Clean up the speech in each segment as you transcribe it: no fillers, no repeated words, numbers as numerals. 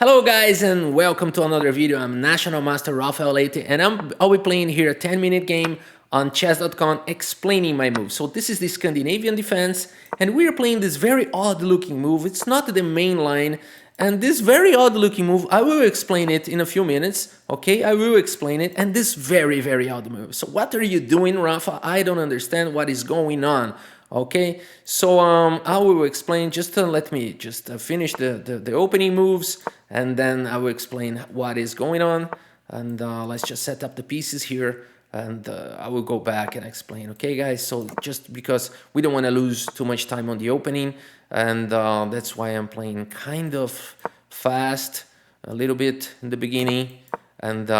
Hello guys and welcome to another video. I'm National Master Rac1 and I'll be playing here a 10-minute game on chess.com explaining my move. So this is the Scandinavian defense and we are playing this very odd looking move. It's not the main line and this very odd looking move, I will explain it in a few minutes. Okay, I will explain it, and this very odd move. So what are you doing, Rafa? I don't understand what is going on. Okay, so I will explain. Just let me just finish the opening moves, and then I will explain what is going on. And let's just set up the pieces here, and I will go back and explain. Okay, guys. So just because we don't want to lose too much time on the opening, and that's why I'm playing kind of fast, a little bit in the beginning. And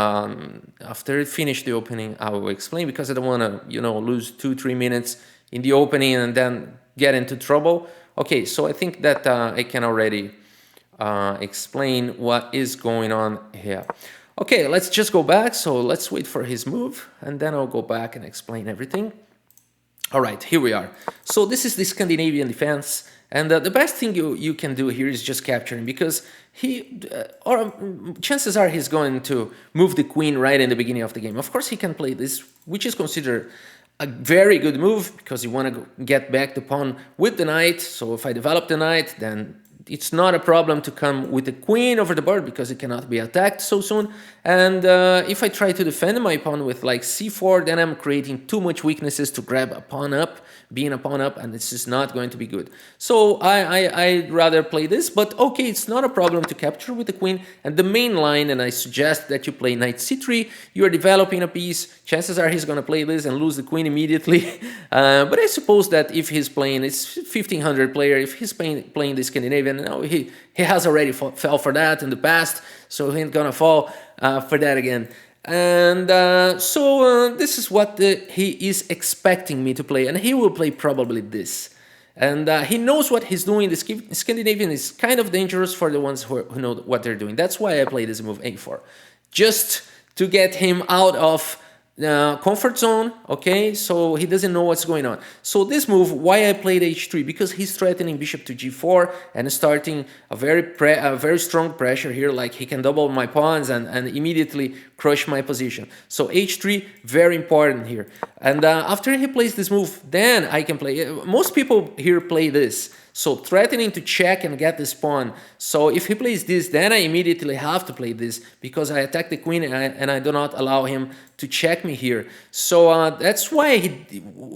after it finished the opening, I will explain because I don't want to, lose 2-3 minutes in the opening and then get into trouble. Okay, so I think that I can already explain what is going on here. Okay, let's just go back. So let's wait for his move and then I'll go back and explain everything. All right, here we are. So this is the Scandinavian defense. And the best thing you can do here is just capturing, because chances are he's going to move the queen right in the beginning of the game. Of course, he can play this, which is considered a very good move because you want to get back the pawn with the knight. So if I develop the knight, then it's not a problem to come with the queen over the board because it cannot be attacked so soon. And if I try to defend my pawn with like c4, then I'm creating too much weaknesses to grab a pawn up, being a pawn up, and this is not going to be good. So I'd rather play this, but okay, it's not a problem to capture with the queen. And the main line, and I suggest that you play knight c3, you are developing a piece. Chances are he's going to play this and lose the queen immediately. But I suppose that if he's playing, it's 1500 player, if he's playing the Scandinavian, he has already fell for that in the past, so he ain't gonna fall for that again. And so this is what he is expecting me to play, and he will play probably this. And he knows what he's doing. The Scandinavian is kind of dangerous for the ones who know what they're doing. That's why I play this move a4, just to get him out of comfort zone. Okay, so he doesn't know what's going on. So this move, why I played h3, because he's threatening bishop to g4 and starting a very strong pressure here, like he can double my pawns and immediately crush my position. So h3, very important here. And after he plays this move, then I can play. Most people here play this, so threatening to check and get this pawn. So if he plays this, then I immediately have to play this because I attack the queen and I do not allow him to check me here. So that's why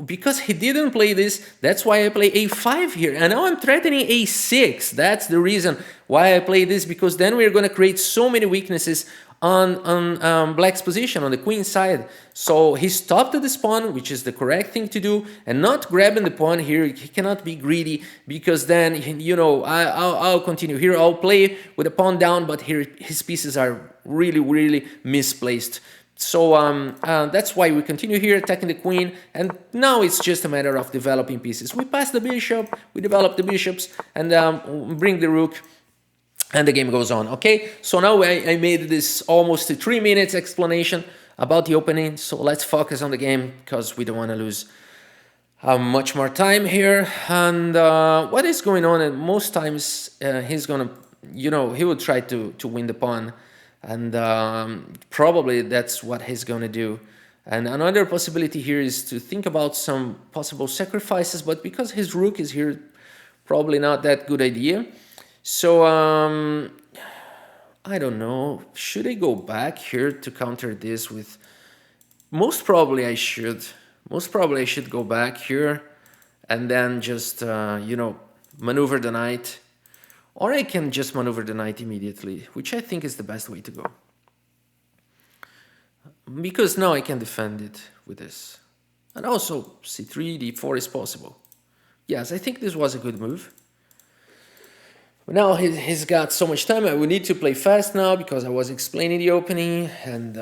because he didn't play this, that's why I play a5 here. And now I'm threatening a6. That's the reason why I play this, because then we're going to create so many weaknesses on black's position, on the queen side. So he stopped at this pawn, which is the correct thing to do, and not grabbing the pawn here. He cannot be greedy, because then, I'll continue here. I'll play with the pawn down, but here his pieces are really misplaced. So that's why we continue here, attacking the queen, and now it's just a matter of developing pieces. We pass the bishop, we develop the bishops, and bring the rook, and the game goes on. Okay, so now I made this almost 3 minutes explanation about the opening, so let's focus on the game because we don't want to lose much more time here. And what is going on, and most times he's gonna, he will try to win the pawn, and probably that's what he's gonna do. And another possibility here is to think about some possible sacrifices, but because his rook is here, probably not that good idea. So I don't know, should I go back here to counter this with, most probably I should go back here and then just maneuver the knight, or I can just maneuver the knight immediately, which I think is the best way to go, because now I can defend it with this, and also c3, d4 is possible. Yes, I think this was a good move. Now he's got so much time. I will need to play fast now because I was explaining the opening, and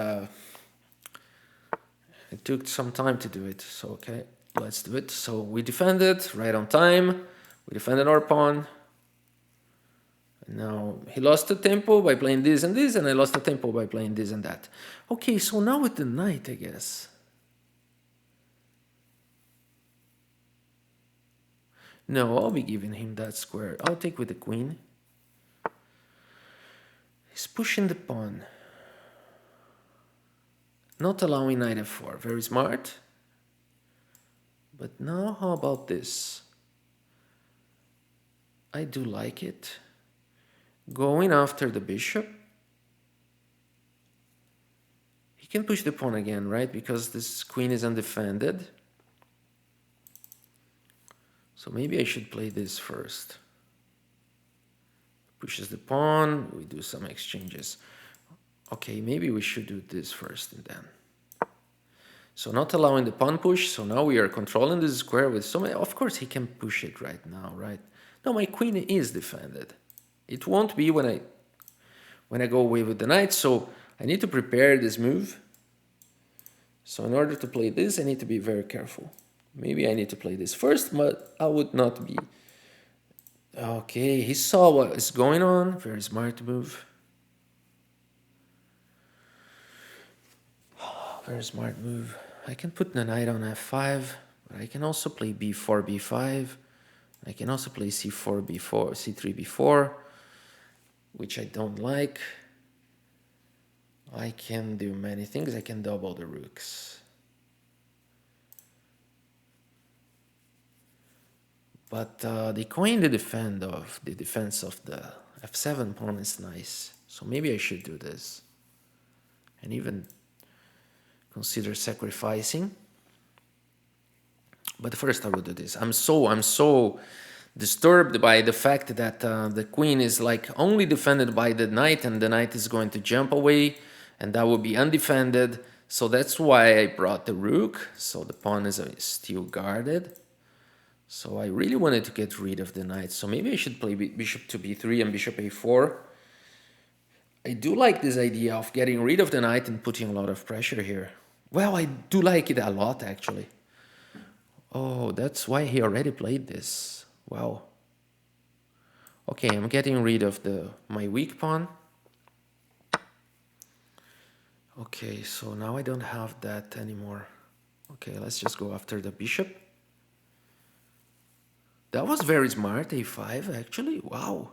it took some time to do it. So okay, let's do it. So we defended right on time. We defended our pawn. And now he lost the tempo by playing this and this, and I lost the tempo by playing this and that. Okay, so now with the knight, I guess. No, I'll be giving him that square. I'll take with the queen. pushing the pawn. Not allowing knight f4. Very smart. But now how about this? I do like it. Going after the bishop. He can push the pawn again, right? Because this queen is undefended. So maybe I should play this first. Pushes the pawn, we do some exchanges. Okay, maybe we should do this first and then. So not allowing the pawn push, so now we are controlling this square with so many. Of course he can push it right now, right? No, my queen is defended. It won't be when I go away with the knight, so I need to prepare this move. So in order to play this, I need to be very careful. Maybe I need to play this first, but I would not be. Okay, he saw what is going on. Very smart move. Very smart move. I can put the knight on f5, but I can also play b4, b5. I can also play c4, b4, c3, b4, which I don't like. I can do many things. I can double the rooks. But decoying the defense of the f7 pawn is nice. So maybe I should do this. And even consider sacrificing. But first I will do this. I'm so disturbed by the fact that the queen is like only defended by the knight, and the knight is going to jump away, and that will be undefended. So that's why I brought the rook. So the pawn is still guarded. So I really wanted to get rid of the knight. So maybe I should play bishop to b3 and bishop a4. I do like this idea of getting rid of the knight and putting a lot of pressure here. Well, I do like it a lot, actually. Oh, that's why he already played this. Wow. Okay, I'm getting rid of my weak pawn. Okay, so now I don't have that anymore. Okay, let's just go after the bishop. That was very smart, a5, actually. Wow.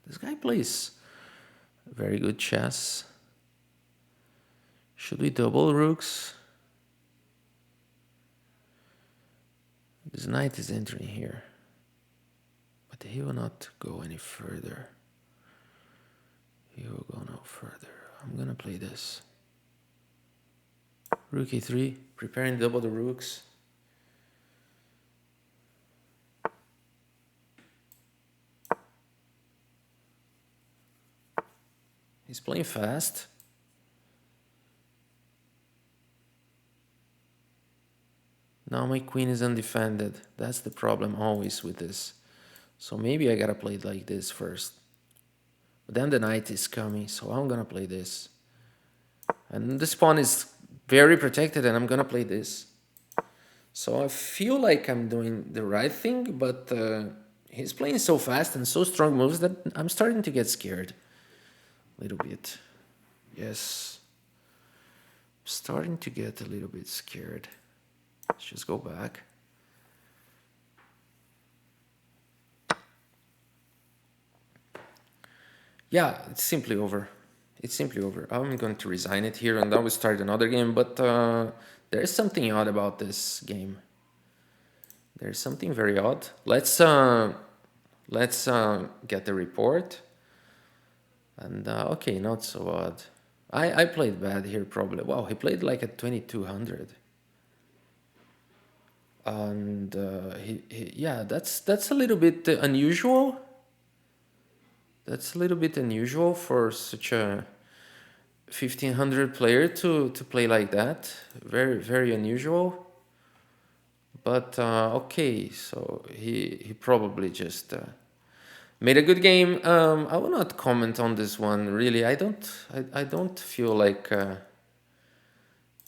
This guy plays very good chess. Should we double rooks? This knight is entering here. But he will not go any further. He will go no further. I'm gonna play this. Rook e3, preparing double the rooks. He's playing fast. Now my queen is undefended. That's the problem always with this. So maybe I gotta play it like this first. But then the knight is coming, so I'm gonna play this. And this pawn is very protected, and I'm gonna play this. So I feel like I'm doing the right thing, but he's playing so fast and so strong moves that I'm starting to get scared. A little bit. Yes. Starting to get a little bit scared. Let's just go back. Yeah, it's simply over. It's simply over. I'm going to resign it here and then we start another game, but there is something odd about this game. There's something very odd. Let's get the report. And okay, not so odd. I played bad here probably. Wow, he played like at 2200. And yeah, that's a little bit unusual. That's a little bit unusual for such a 1500 player to play like that. Very, very unusual. But okay, so he probably just made a good game. I will not comment on this one really. I don't feel like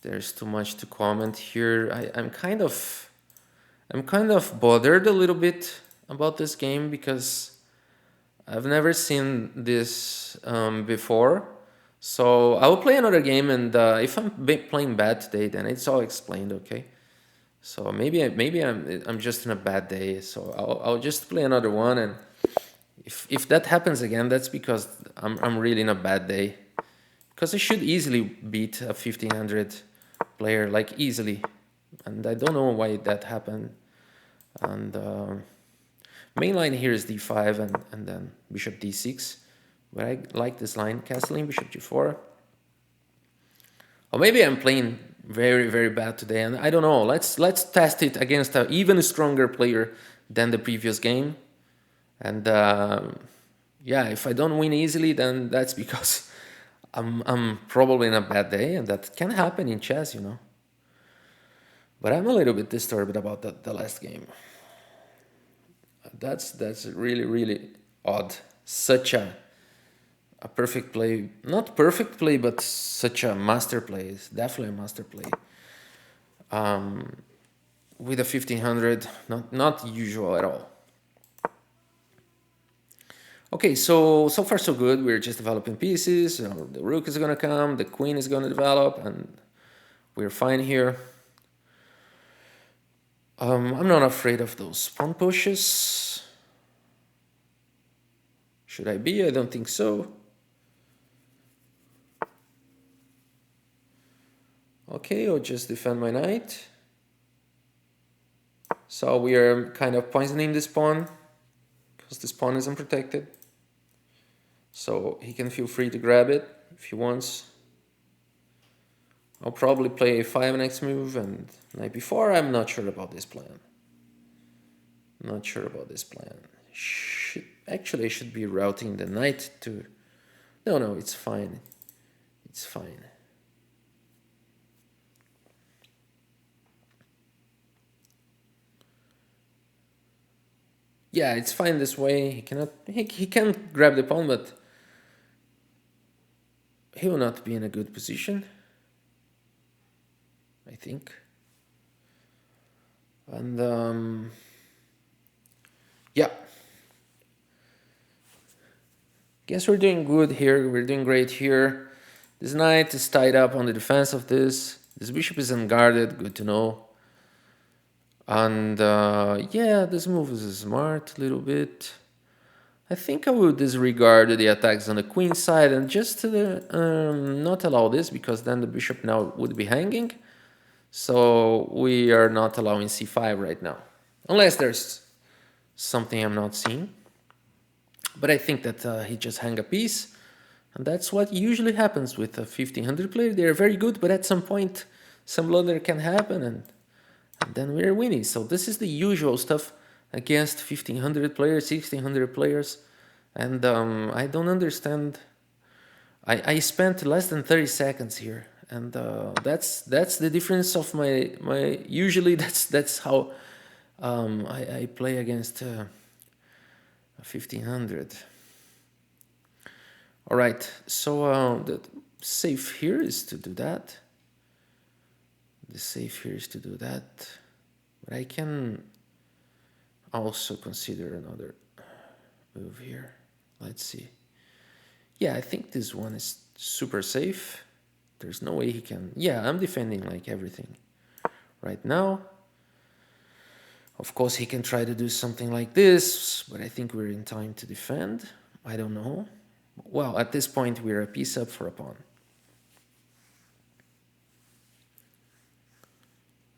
there's too much to comment here. I'm kind of bothered a little bit about this game because I've never seen this before. So I will play another game, and if I'm playing bad today, then it's all explained, okay? So maybe I'm just in a bad day. So I'll just play another one, and If that happens again, that's because I'm really in a bad day. Because I should easily beat a 1500 player, like easily. And I don't know why that happened. And main line here is d5 and then bishop d6. But I like this line, castling bishop g4. Or maybe I'm playing very, very bad today, and I don't know. Let's test it against an even stronger player than the previous game. And yeah, if I don't win easily, then that's because I'm probably in a bad day, and that can happen in chess, you know. But I'm a little bit disturbed about the last game. That's really, really odd. Such a perfect play, not perfect play, but such a master play. It's definitely a master play. With a 1500, not usual at all. Okay, so far so good. We're just developing pieces. The rook is gonna come, the queen is gonna develop, and we're fine here. I'm not afraid of those pawn pushes. Should I be? I don't think so. Okay, I'll just defend my knight. So we are kind of poisoning this pawn because this pawn is unprotected. So he can feel free to grab it if he wants. I'll probably play a5 next move and knight b4. I'm not sure about this plan. Not sure about this plan. Actually, I should be routing the knight to... No, it's fine. It's fine. Yeah, it's fine this way. He cannot... He can grab the pawn, but he will not be in a good position, I think. And yeah. Guess we're doing good here. We're doing great here. This knight is tied up on the defense of this. This bishop is unguarded. Good to know. And yeah, this move is smart a little bit. I think I will disregard the attacks on the queen side and just not allow this, because then the bishop now would be hanging. So we are not allowing c5 right now. Unless there's something I'm not seeing. But I think that he just hung a piece. And that's what usually happens with a 1500 player. They're very good, but at some point some blunder can happen and then we're winning. So this is the usual stuff against 1500 players, 1600 players. And I don't understand. I spent less than 30 seconds here. And that's the difference of my usually that's how I play against 1500. All right, so the safe here is to do that. The safe here is to do that. But I can also consider another move here. Let's see. Yeah, I think this one is super safe. There's no way he can... Yeah, I'm defending like everything right now. Of course, he can try to do something like this, but I think we're in time to defend. I don't know. Well, at this point, we're a piece up for a pawn.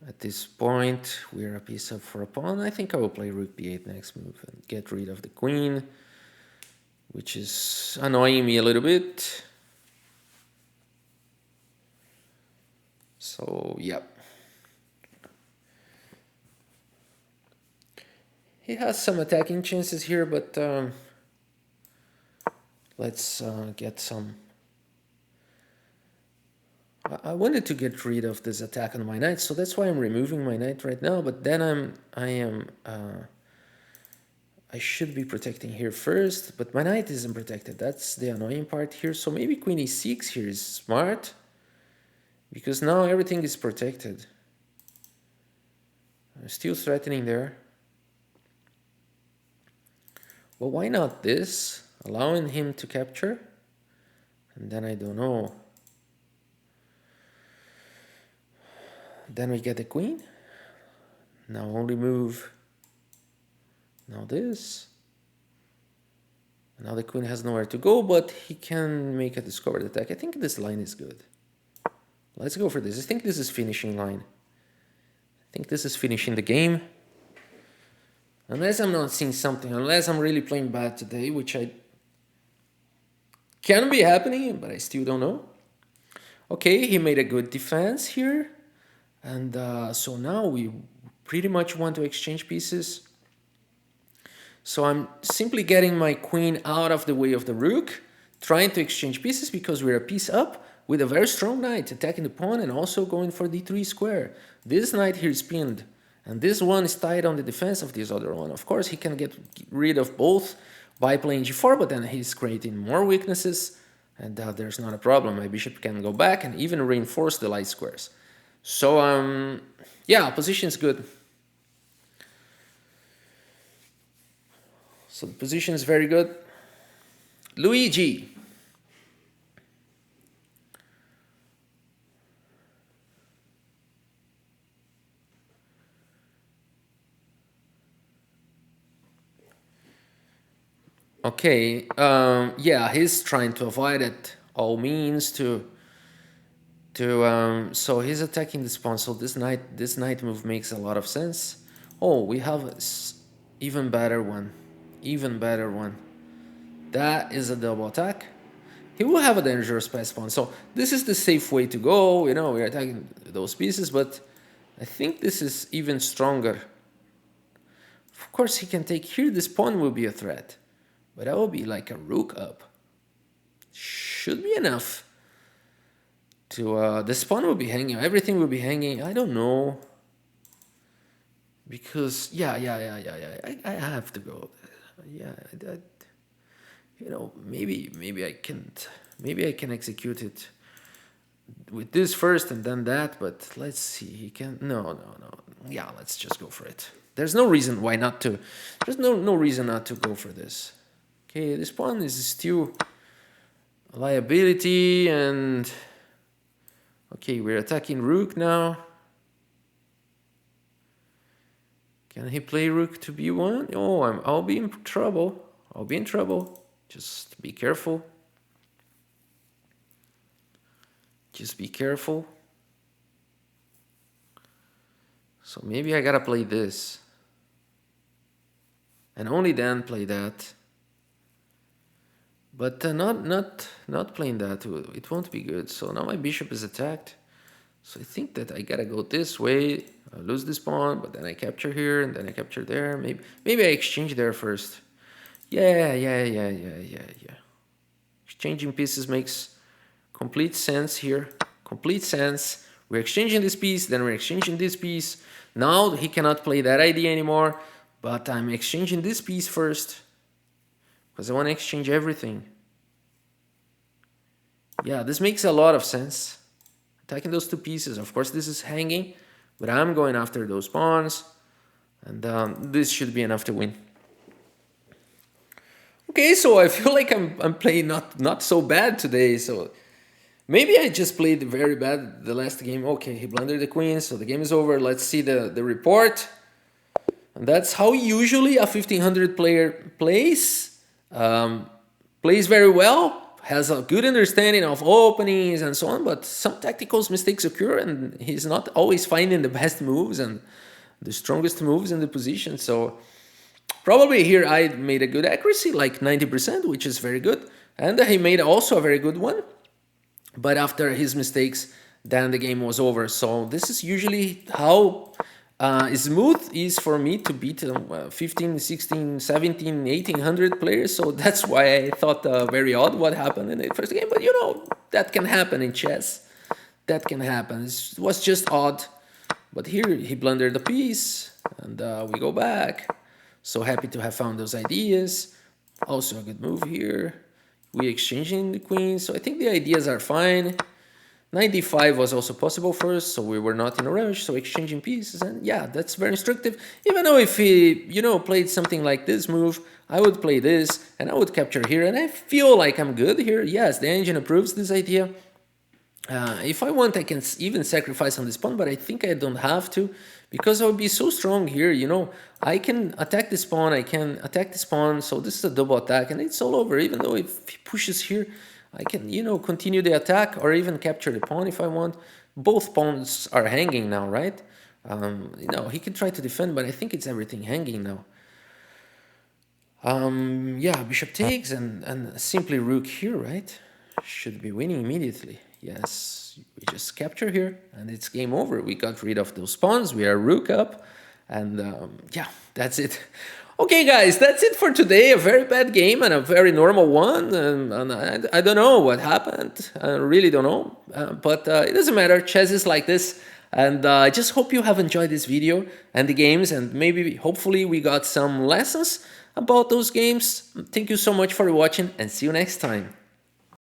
At this point, we're a piece up for a pawn. I think I will play rook b8 next move and get rid of the queen, which is annoying me a little bit. So, yeah. He has some attacking chances here, but let's get some... I wanted to get rid of this attack on my knight, so that's why I'm removing my knight right now, but then I should be protecting here first, but my knight isn't protected. That's the annoying part here. So maybe queen e6 here is smart, because now everything is protected. I'm still threatening there. Well, why not this? Allowing him to capture, and then I don't know. Then we get the queen. Now only move. Now this. Now the queen has nowhere to go, but he can make a discovered attack. I think this line is good. Let's go for this. I think this is finishing line. I think this is finishing the game. Unless I'm not seeing something, unless I'm really playing bad today, which I can be happening, but I still don't know. Okay, he made a good defense here. And so now we pretty much want to exchange pieces. So I'm simply getting my queen out of the way of the rook, trying to exchange pieces because we're a piece up with a very strong knight, attacking the pawn and also going for d3 square. This knight here is pinned, and this one is tied on the defense of this other one. Of course, he can get rid of both by playing g4, but then he's creating more weaknesses, and there's not a problem. My bishop can go back and even reinforce the light squares. So, yeah, position's good. So the position is very good. Luigi. Okay, yeah, he's trying to avoid it all means so he's attacking this pawn. So this knight move makes a lot of sense. Oh, we have an even better one. Even better one. That is a double attack. He will have a dangerous pass pawn. So this is the safe way to go. You know, we're attacking those pieces, but I think this is even stronger. Of course, he can take here. This pawn will be a threat, but that will be like a rook up. Should be enough to this pawn will be hanging. Everything will be hanging. I don't know, because yeah. I have to go. Yeah, you know, maybe I can't. Maybe I can execute it with this first and then that. But let's see. He can. No. Yeah, let's just go for it. There's no reason why not to. There's no reason not to go for this. Okay, this pawn is still a liability, and okay, we're attacking rook now. Can he play rook to b1? Oh, I'll be in trouble. I'll be in trouble. Just be careful. Just be careful. So maybe I gotta play this, and only then play that. But not playing that, it won't be good. So now my bishop is attacked. So I think that I gotta go this way. I lose this pawn, but then I capture here, and then I capture there. Maybe I exchange there first. Yeah. Exchanging pieces makes complete sense here. Complete sense. We're exchanging this piece, then we're exchanging this piece. Now he cannot play that idea anymore, but I'm exchanging this piece first, because I want to exchange everything. Yeah, this makes a lot of sense. Attacking those two pieces. Of course, this is hanging, but I'm going after those pawns, and this should be enough to win. Okay, so I feel like I'm playing not so bad today. So maybe I just played very bad the last game. Okay, he blundered the queen, so the game is over. Let's see the report. And that's how usually a 1500 player plays. Plays very well, has a good understanding of openings and so on, but some tactical mistakes occur, and he's not always finding the best moves and the strongest moves in the position. So probably here I made a good accuracy, like 90%, which is very good. And he made also a very good one. But after his mistakes, then the game was over. So this is usually how smooth is for me to beat 15, 16, 17, 1800 players. So that's why I thought very odd what happened in the first game. But you know, that can happen in chess. That can happen. It was just odd. But here he blundered the piece, and we go back. So happy to have found those ideas. Also a good move here. We exchanging the queen. So I think the ideas are fine. 95 was also possible first, so we were not in a rush. So exchanging pieces, and yeah, that's very instructive. Even though if he, you know, played something like this move, I would play this, and I would capture here, and I feel like I'm good here. Yes, the engine approves this idea. If I want, I can even sacrifice on this pawn, but I think I don't have to, because I would be so strong here, you know. I can attack this pawn, I can attack this pawn, so this is a double attack, and it's all over. Even though if he pushes here, I can, you know, continue the attack or even capture the pawn if I want. Both pawns are hanging now, right? You know, he can try to defend, but I think it's everything hanging now. Yeah, bishop takes and simply rook here, right? Should be winning immediately. Yes, we just capture here and it's game over. We got rid of those pawns. We are rook up, and yeah, that's it. Okay, guys, that's it for today. A very bad game and a very normal one. And I don't know what happened. I really don't know. But it doesn't matter. Chess is like this. And I just hope you have enjoyed this video and the games. And maybe, hopefully, we got some lessons about those games. Thank you so much for watching and see you next time.